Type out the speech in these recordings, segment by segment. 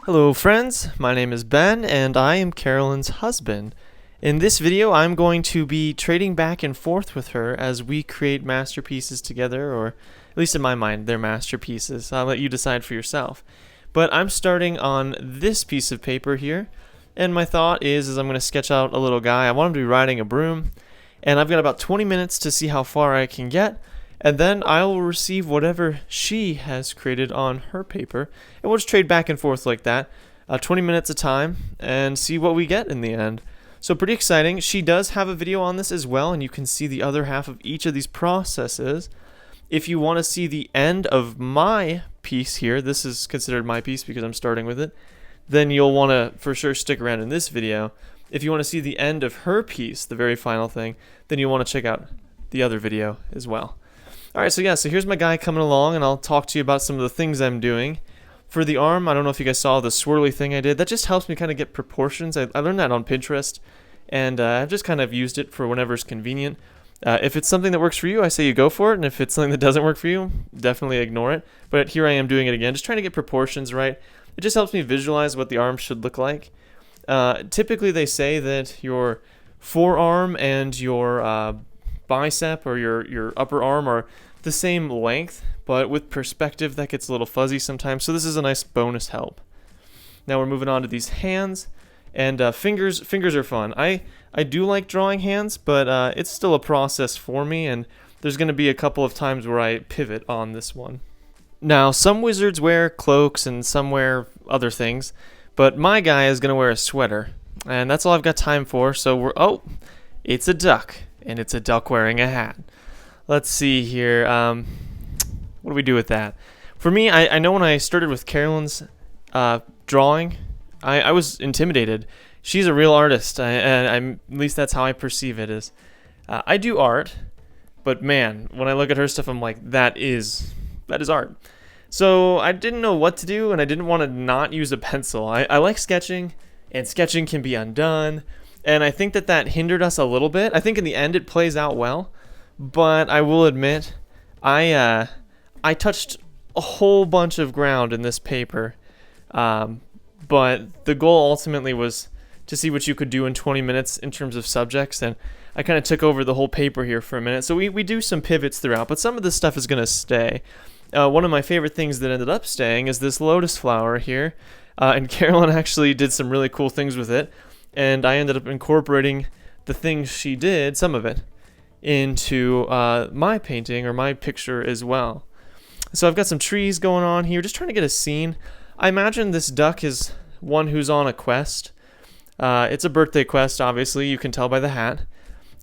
Hello friends, my name is Ben and I am Carolyn's husband. In this video I'm going to be trading back and forth with her as we create masterpieces together, or at least in my mind they're masterpieces. I'll let you decide for yourself. But I'm starting on this piece of paper here, and my thought is I'm going to sketch out a little guy. I want him to be riding a broom, and I've got about 20 minutes to see how far I can get. And then I will receive whatever she has created on her paper, and we'll just trade back and forth like that, 20 minutes a time, and see what we get in the end. So pretty exciting. She does have a video on this as well, and you can see the other half of each of these processes. If you want to see the end of my piece here, this is considered my piece because I'm starting with it, then you'll want to for sure stick around in this video. If you want to see the end of her piece, the very final thing, then you'll want to check out the other video as well. Alright, so here's my guy coming along, and I'll talk to you about some of the things I'm doing. For the arm, I don't know if you guys saw the swirly thing I did. That just helps me kind of get proportions. I learned that on Pinterest, and I've just kind of used it for whenever's convenient. If it's something that works for you, I say you go for it, and if it's something that doesn't work for you, definitely ignore it. But here I am doing it again, just trying to get proportions right. It just helps me visualize what the arm should look like. Typically they say that your forearm and your bicep or your upper arm are the same length, but with perspective that gets a little fuzzy sometimes, so this is a nice bonus help. Now we're moving on to these hands, and fingers are fun. I do like drawing hands, but it's still a process for me, and there's going to be a couple of times where I pivot on this one. Now some wizards wear cloaks and some wear other things, but my guy is going to wear a sweater, and that's all I've got time for. So it's a duck. And it's a duck wearing a hat. Let's see here. What do we do with that? For me, I know when I started with Carolyn's drawing, I was intimidated. She's a real artist, and at least that's how I perceive it. I do art, but man, when I look at her stuff, I'm like, that is art. So I didn't know what to do, and I didn't want to not use a pencil. I like sketching, and sketching can be undone. And I think that hindered us a little bit. I think in the end it plays out well, but I will admit I touched a whole bunch of ground in this paper, but the goal ultimately was to see what you could do in 20 minutes in terms of subjects, and I kind of took over the whole paper here for a minute. So we do some pivots throughout, but some of this stuff is going to stay. One of my favorite things that ended up staying is this lotus flower here, and Carolyn actually did some really cool things with it. And I ended up incorporating the things she did, some of it, into my painting or my picture as well. So I've got some trees going on here, just trying to get a scene. I imagine this duck is one who's on a quest. It's a birthday quest, obviously, you can tell by the hat.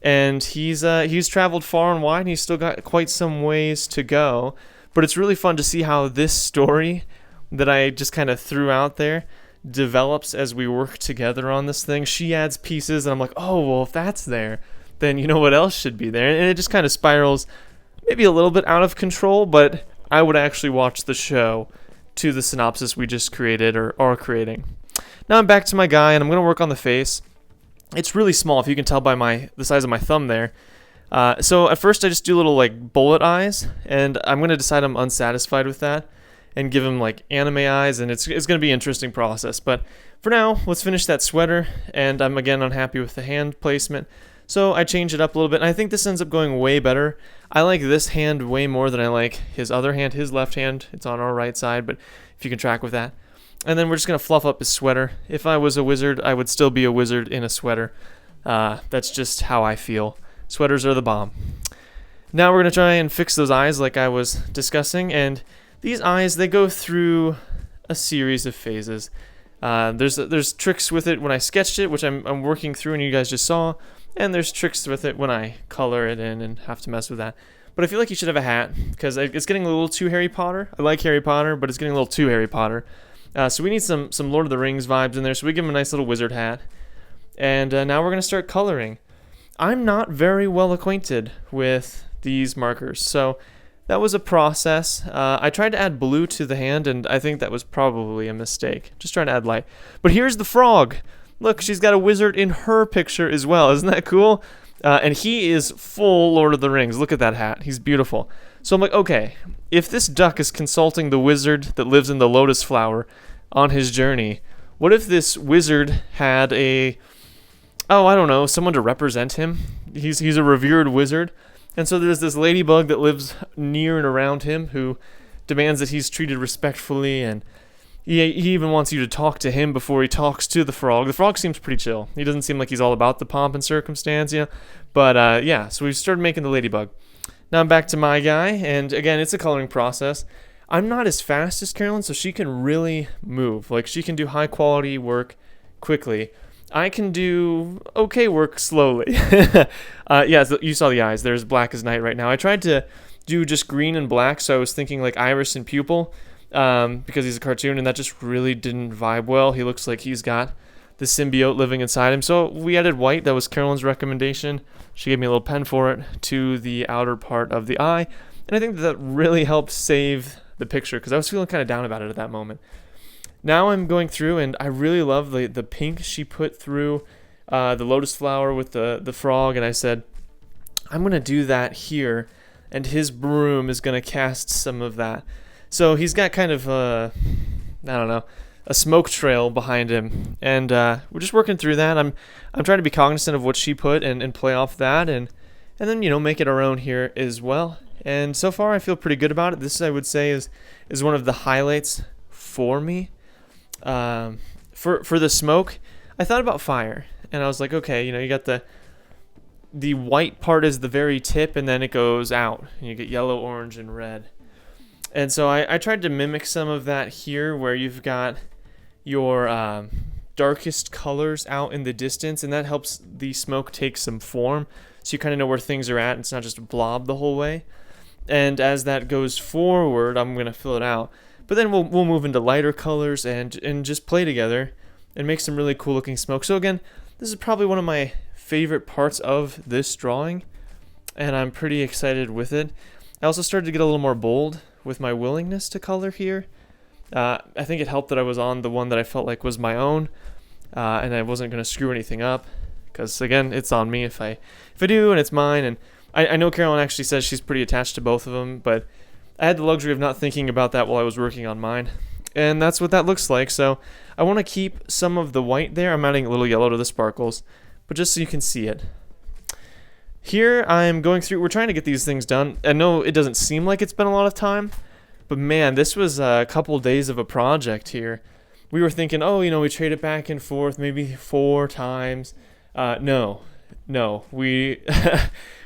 And he's traveled far and wide, and he's still got quite some ways to go. But it's really fun to see how this story that I just kind of threw out there develops as we work together on this thing. She adds pieces, and I'm like, oh, well, if that's there, then you know what else should be there. And it just kind of spirals maybe a little bit out of control, but I would actually watch the show to the synopsis we just created or are creating. Now I'm back to my guy, and I'm going to work on the face. It's really small, if you can tell by the size of my thumb there. So at first I just do little like bullet eyes, and I'm going to decide I'm unsatisfied with that and give him like anime eyes, and it's going to be an interesting process. But for now, let's finish that sweater, and I'm again unhappy with the hand placement, so I change it up a little bit, and I think this ends up going way better. I like this hand way more than I like his other hand, his left hand. It's on our right side, but if you can track with that. And then we're just going to fluff up his sweater. If I was a wizard, I would still be a wizard in a sweater. That's just how I feel. Sweaters are the bomb. Now we're going to try and fix those eyes like I was discussing, and these eyes, they go through a series of phases. There's tricks with it when I sketched it, which I'm working through and you guys just saw, and there's tricks with it when I color it in and have to mess with that. But I feel like you should have a hat, because it's getting a little too Harry Potter. I like Harry Potter, but it's getting a little too Harry Potter. So we need some Lord of the Rings vibes in there, so we give him a nice little wizard hat. And now we're going to start coloring. I'm not very well acquainted with these markers, so that was a process. I tried to add blue to the hand, and I think that was probably a mistake. Just trying to add light. But here's the frog. Look, she's got a wizard in her picture as well. Isn't that cool? And he is full Lord of the Rings. Look at that hat. He's beautiful. So I'm like, okay, if this duck is consulting the wizard that lives in the lotus flower, on his journey. What if this wizard had I don't know, someone to represent him? He's a revered wizard, and so there's this ladybug that lives near and around him who demands that he's treated respectfully, and he even wants you to talk to him before he talks to the frog. The frog seems pretty chill. He doesn't seem like he's all about the pomp and circumstance, yeah. But yeah, so we started making the ladybug. Now I'm back to my guy, and again, it's a coloring process. I'm not as fast as Carolyn, so she can really move. Like, she can do high quality work quickly. I can do okay work slowly. Yeah, so you saw the eyes. There's black as night right now. I tried to do just green and black, so I was thinking like iris and pupil, because he's a cartoon, and that just really didn't vibe well. He looks like he's got the symbiote living inside him. So we added white. That was Carolyn's recommendation. She gave me a little pen for it to the outer part of the eye, and I think that really helped save the picture because I was feeling kind of down about it at that moment. Now I'm going through, and I really love the pink she put through the lotus flower with the frog, and I said, I'm going to do that here, and his broom is going to cast some of that. So he's got kind of, I don't know, a smoke trail behind him, and we're just working through that. I'm trying to be cognizant of what she put and play off that, and then, you know, make it our own here as well. And so far I feel pretty good about it. This, I would say, is one of the highlights for me. For the smoke, I thought about fire, and I was like, okay, you know, you got the white part is the very tip, and then it goes out, and you get yellow, orange, and red. And so I tried to mimic some of that here, where you've got your darkest colors out in the distance, and that helps the smoke take some form, so you kind of know where things are at, and it's not just a blob the whole way. And as that goes forward, I'm going to fill it out. But then we'll move into lighter colors and just play together and make some really cool looking smoke. So again, this is probably one of my favorite parts of this drawing, and I'm pretty excited with it. I also started to get a little more bold with my willingness to color here. I think it helped that I was on the one that I felt like was my own, and I wasn't going to screw anything up, because again, it's on me if I do, and it's mine. And I know Carolyn actually says she's pretty attached to both of them, but I had the luxury of not thinking about that while I was working on mine, and that's what that looks like. So I want to keep some of the white there. I'm adding a little yellow to the sparkles, but just so you can see it. Here I'm going through, we're trying to get these things done. I know it doesn't seem like it's been a lot of time, but man, this was a couple days of a project here. We were thinking, oh, you know, we trade it back and forth maybe 4 times. No, we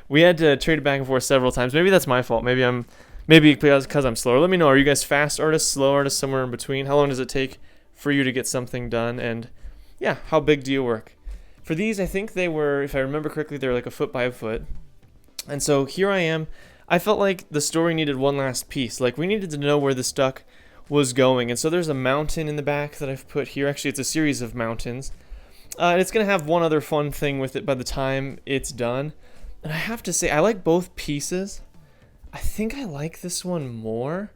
we had to trade it back and forth several times. Maybe that's my fault. Maybe because I'm slower. Let me know, are you guys fast artists, slow artists, somewhere in between? How long does it take for you to get something done? And yeah, how big do you work? For these, I think they were, if I remember correctly, they were like 1 foot by 1 foot. And so here I am. I felt like the story needed one last piece. Like, we needed to know where this duck was going. And so there's a mountain in the back that I've put here. Actually, it's a series of mountains. And it's going to have one other fun thing with it by the time it's done. And I have to say, I like both pieces. I think I like this one more.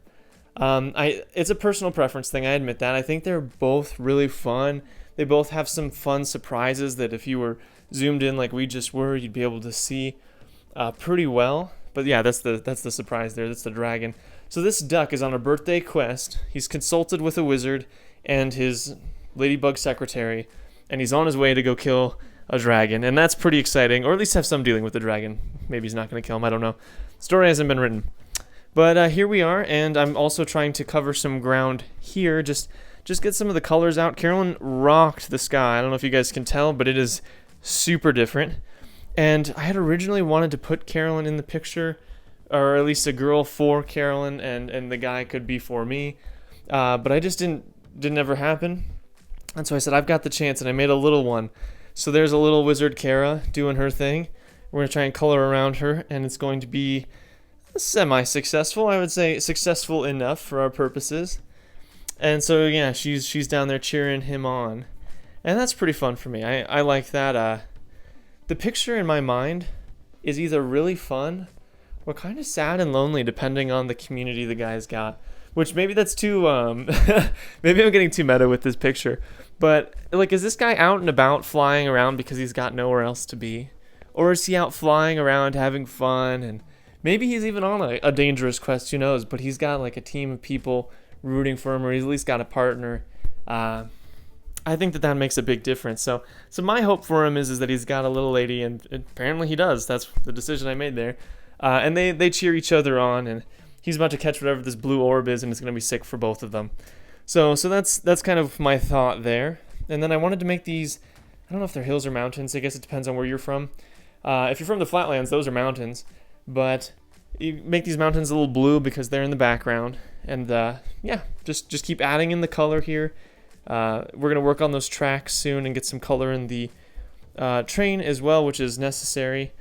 It's a personal preference thing, I admit that. I think they're both really fun. They both have some fun surprises that if you were zoomed in like we just were, you'd be able to see pretty well. But yeah, that's the surprise there. That's the dragon. So this duck is on a birthday quest. He's consulted with a wizard and his ladybug secretary, and he's on his way to go kill a dragon. And that's pretty exciting, or at least have some dealing with the dragon. Maybe he's not going to kill him, I don't know. Story hasn't been written. But here we are, and I'm also trying to cover some ground here, just get some of the colors out. Carolyn rocked the sky. I don't know if you guys can tell, but it is super different. And I had originally wanted to put Carolyn in the picture, or at least a girl for Carolyn, and the guy could be for me. But I just didn't ever happen. And so I said, I've got the chance, and I made a little one. So there's a little wizard Kara doing her thing. We're going to try and color around her, and it's going to be semi-successful. I would say successful enough for our purposes. And so, yeah, she's down there cheering him on. And that's pretty fun for me. I like that. The picture in my mind is either really fun or kind of sad and lonely, depending on the community the guy's got. Which maybe that's too, maybe I'm getting too meta with this picture. But, like, is this guy out and about flying around because he's got nowhere else to be? Or is he out flying around having fun? And maybe he's even on a dangerous quest, who knows? But he's got, like, a team of people rooting for him, or he's at least got a partner I think that makes a big difference. So my hope for him is that he's got a little lady, and apparently he does. That's the decision I made there. And they cheer each other on, and he's about to catch whatever this blue orb is, and it's going to be sick for both of them. So that's kind of my thought there. And then I wanted to make these, I don't know if they're hills or mountains. I guess it depends on where you're from. If you're from the flatlands, those are mountains. But you make these mountains a little blue because they're in the background. And yeah, just keep adding in the color here. We're going to work on those tracks soon and get some color in the train as well, which is necessary.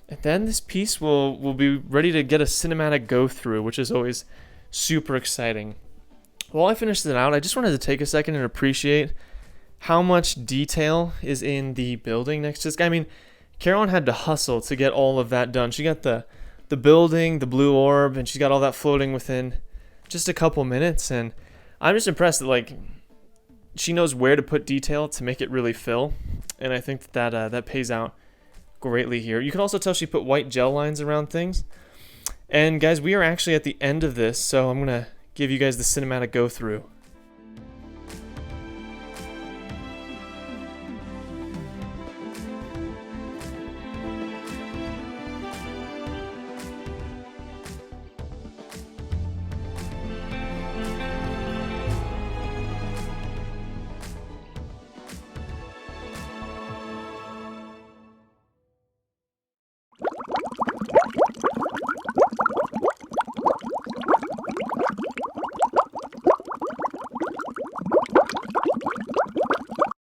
And then this piece will be ready to get a cinematic go-through, which is always super exciting. While I finish it out, I just wanted to take a second and appreciate how much detail is in the building next to this guy. I mean, Carolyn had to hustle to get all of that done. She got the building, the blue orb, and she got all that floating within just a couple minutes. And I'm just impressed that, like, she knows where to put detail to make it really fill. And I think that pays out greatly here. You can also tell she put white gel lines around things. And guys, we are actually at the end of this, so I'm going to give you guys the cinematic go through.